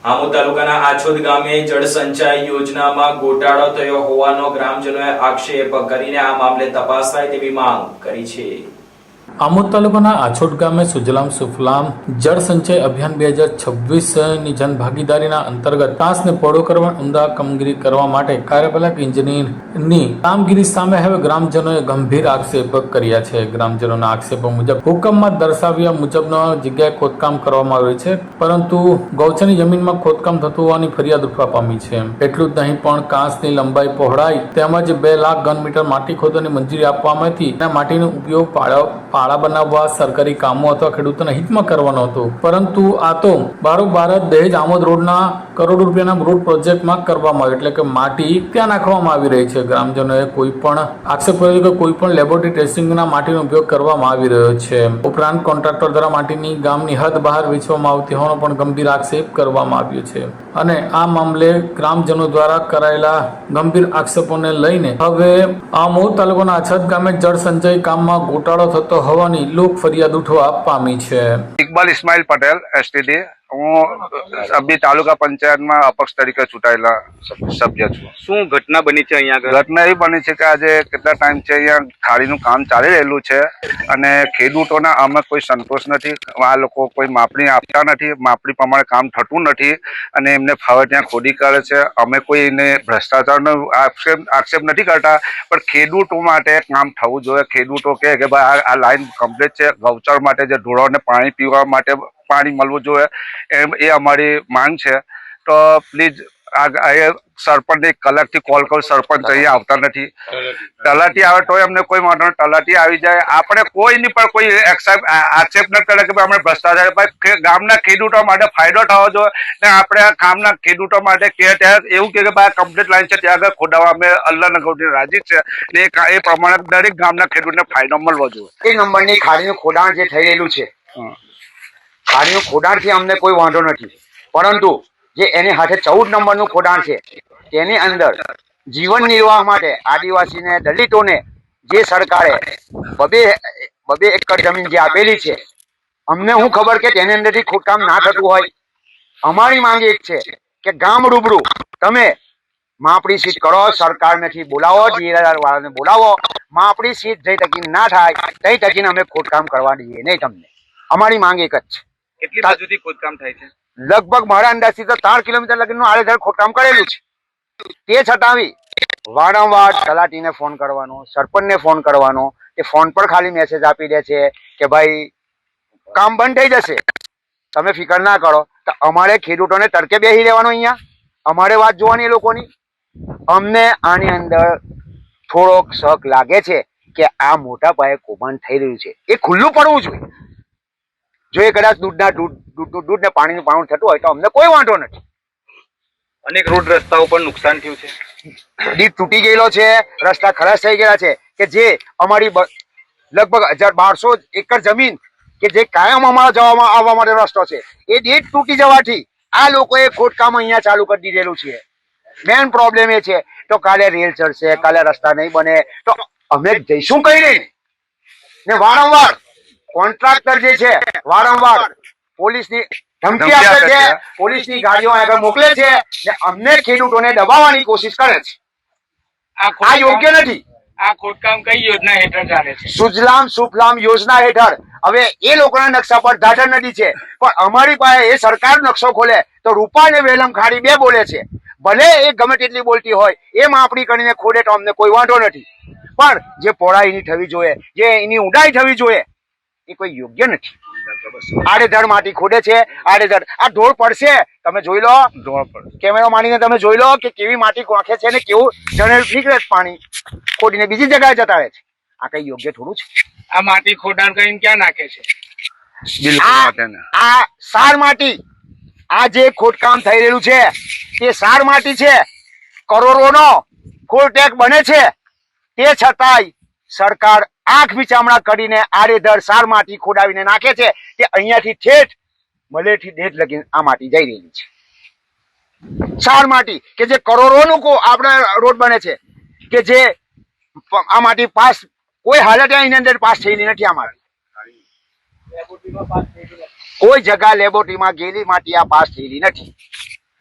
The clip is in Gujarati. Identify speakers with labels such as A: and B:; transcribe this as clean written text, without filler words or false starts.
A: આમોદ તાલુકાના આછોદ ગામે જળ સંચય યોજનામાં ગોટાળો થયો હોવાનો ગ્રામજનોએ આક્ષેપ કરીને આ મામલે તપાસ થાય તેવી માંગ કરી છે।
B: આમોદ તાલુકાના આછોદ ગામે સુજલામ સુફલામ જળ સંચય અભિયાન 2026 ની જનભાગીદારીના અંતર્ગત કાંસને પહોળો કરવા ઉમદા કામગીરી કરવા માટે કાર્યપાલક ઇજનેરની કામગીરી સામે હવે ગ્રામજનોએ ગંભીર આક્ષેપ કર્યા છે। ગ્રામજનોના આક્ષેપો મુજબ હુકમમાં દર્શાવ્યા મુજબનો જગ્યાએ ખોદકામ કરવામાં આવ્યું છે, પરંતુ ગૌચરની જમીનમાં ખોદકામ થતું હોવાની ફરિયાદ ઉઠવા પામી છે। એટલું જ નહીં પણ કાંસની લંબાઈ પહોળાઈ તેમજ 2 લાખ ઘન મીટર માટી ખોદવાની મંજૂરી આપવામાં હતી અને માટીનો ઉપયોગ પાળા બનાવવા સરકારી કામો અથવા ખેડૂતોના હિતમાં કરવાનો હતો, પરંતુ આ તો બારોબાર દહેજ આમોદ રોડના કરોડો રૂપિયાના રોડ પ્રોજેક્ટમાં કરવામાં આવ્યું, એટલે કે માટી ત્યાં નાખવામાં આવી રહી છે। ગ્રામજનોએ કોઈ પણ આક્ષેપ કર્યો કે કોઈ પણ લેબોરેટરી ટેસ્ટિંગના માટીનો ઉપયોગ કરવામાં આવી રહ્યો છે। ઉપરાંત કોન્ટ્રાક્ટર દ્વારા માટીની ગામની હદ બહાર વેચવામાં આવતી હોવાનો પણ ગંભીર આક્ષેપ કરવામાં આવ્યો છે અને આ મામલે ગ્રામજનો દ્વારા કરાયેલા ગંભીર આક્ષેપોને લઈને હવે આમોદ તાલુકાના આછોદ ગામે જળ સંચય કામમાં ગોટાળો થતો હોવાની લોક ફરિયાદ ઉઠવા પામી છે।
C: ઇકબાલ ઇસ્માઇલ પટેલ એસટીડી, હું અબી તાલુકા પંચાયતમાં અપક્ષ તરીકે ચૂંટાયેલા સભ્ય છું।
D: શું ઘટના બની છે અહીંયા?
C: ઘટના એવી બની છે કે આજે કેટલા ટાઈમ છે અહીંયા ખાડીનું કામ ચાલી રહેલું છે અને ખેડૂતોના આમાં કોઈ સંતોષ નથી। આ લોકો કોઈ માપણી આપતા નથી, માપણી પ્રમાણે કામ થતું નથી અને એમને ફાવે ત્યાં ખોદી કરે છે। અમે કોઈ એને ભ્રષ્ટાચારનો આક્ષેપ નથી કરતા, પણ ખેડૂતો માટે કામ થવું જોઈએ। ખેડૂતો કહે કે ભાઈ આ લાઈન કમ્પ્લીટ છે, ગૌચર માટે જે ઢોરોને પાણી પીવા માટે પાણી મળવું જોઈએ, એ અમારી માંગ છે। તો પ્લીઝ આ સરપંચને કલાકથી કોલ કરું, સરપંચ અહીંયા આવતા નથી। તલાટી આવે તો અમને કોઈ વાંધો નહીં, તલાટી આવી જાય, આપણે કોઈની પર કોઈ આક્ષેપ ન કરે કે ભાઈ અમે ભ્રષ્ટાચાર। ભાઈ ગામના ખેડૂતો માટે ફાયદો થવો જોઈએ ને આપણે આ ગામના ખેડૂતો માટે કે ત્યાં એવું કે ભાઈ કમ્પ્લીટ લાઈન છે ત્યાં આગળ ખોદાવા અમે અલ્લાહના ગૌથી રાજી છે ને એ પ્રમાણે દરેક ગામના ખેડૂતને ફાયદો મળવો જોઈએ।
E: એક નંબરની ખાડીનું ખોદાણ જે થઈ રહેલું છે, ખાડીનું ખોદાણથી અમને કોઈ વાંધો નથી, પરંતુ જે એની સાથે 14 નંબરનું ખોદાણ છે તેની અંદર જીવન નિર્વાહ માટે આદિવાસીને દલિતોને જે સરકારે બબે એકર જમીન જે આપેલી છે, અમને હું ખબર કે તેની અંદરથી ખોદકામ ના થતું હોય। અમારી માંગ એક છે કે ગામ રૂબરૂ તમે માપણી સીટ કરો, સરકારમાંથી બોલાવો, જીરાદાર વાળાને બોલાવો, માપણી સીટ જઈ તકીને ના થાય તઈ તકીને અમે ખોદકામ કરવા દઈએ નહીં તમને। અમારી માંગ એક જ છે।
D: કેટલી બાજુથી ખોદકામ થાય છે?
E: લગભગ મારા અંદાજથી તો 3 કિલોમીટર લગીનું આડેધડ ખોદકામ કરેલું છે। તે છતાં વારંવાર તલાટીને ફોન કરવાનો, સરપંચને ફોન કરવાનો, એ ફોન પર ખાલી મેસેજ આપી દે છે કે ભાઈ કામ બંધ થઈ જશે, તમે ફિકર ના કરો। તો અમારે ખેડૂતોને તડકે બેસી રહેવાનું, અહીંયા અમારે વાત જોવાની એ લોકોની। અમને આની અંદર થોડોક શક લાગે છે કે આ મોટા પાયે કૌભાંડ થઈ રહ્યું છે, એ ખુલ્લું પડવું જોઈએ। જો એ કદાચ દૂધ ને પાણીનું પાણી થતું હોય તો અમને કોઈ વાંધો નથી।
D: અનેક રોડ રસ્તાઓ પર નુકસાન થયું છે,
E: દીપ તૂટી ગયેલો છે, રસ્તા ખરાબ થઈ ગયા છે, કે જે અમારી લગભગ 1200 એકર જમીન કે જે કાયમ અમારા જવામાં આવવા માટે રસ્તો છે, એ દીપ તૂટી જવાથી આ લોકોએ ખોદકામ અહીંયા ચાલુ કરી દીધેલું છે। મેન પ્રોબ્લેમ એ છે તો કાલે રેલ ચડશે, કાલે રસ્તા નહીં બને તો અમે જઈશું કઈ નહીં ને વારંવાર કોન્ટ્રાક્ટર જે છે વારંવાર પોલીસની ધમકી આપે છે, પોલીસની ગાડીઓ આગળ મોકલે છે ને અમને ખેડૂતોને દબાવવાની કોશિશ કરે છે। આ યોગ્ય નથી।
D: આ ખોદકામ કઈ યોજના હેઠળ ચાલે છે?
E: સુજલામ સુફલામ યોજના હેઠળ। હવે એ લોકોના નકશા પર ઢાઢર નદી છે, પણ અમારી પાસે એ સરકાર નકશો ખોલે તો રૂપા ને વેલમ ખાડી 2 બોલે છે। ભલે એ ગમે તેટલી બોલતી હોય, એ માપણી કરીને ખોડે તો અમને કોઈ વાંધો નથી, પણ જે પહોળાઈ એની થવી જોઈએ, જે એની ઊંડાઈ થવી જોઈએ, એ કોઈ યોગ્ય નથી। આડેધડ માટી ખોદે છે, આડેધડ આ ઢોળ પડશે, તમે જોઈ લો, કેમેરો મારીને તમે જોઈ લો કે કેવી માટી નાખે છે ને કેવું જણે નીકળે પાણી ખોડીને બીજી જગ્યાએ જતા રહે છે। આ કઈ યોગ્ય થોડું છે?
D: આ માટી ખોદાણ કરીને ક્યાં નાખે છે?
E: આ સાર માટી, આ જે ખોદકામ થઈ રહેલું છે તે સાર માટી છે, કરોડોનો ખોલટેક બને છે, તે છતાંય સરકાર આંખ વિચામણા કરીને આડેધડ સાર માટી ખોદાવીને નાખે છે। તે અહીંયાથી ઠેઠ મલેથી ઢેઠ લગીને આ માટી જઈ રહેલી છે। સાર માટી કે જે કરોડોનું આપણે રોડ બને છે, કે જે આ માટી પાસ કોઈ હાલત એની અંદર પાસ થયેલી નથી। આ માટી કોઈ જગ્યા લેબોરેટરીમાં ગયેલી માટી આ પાસ થયેલી નથી।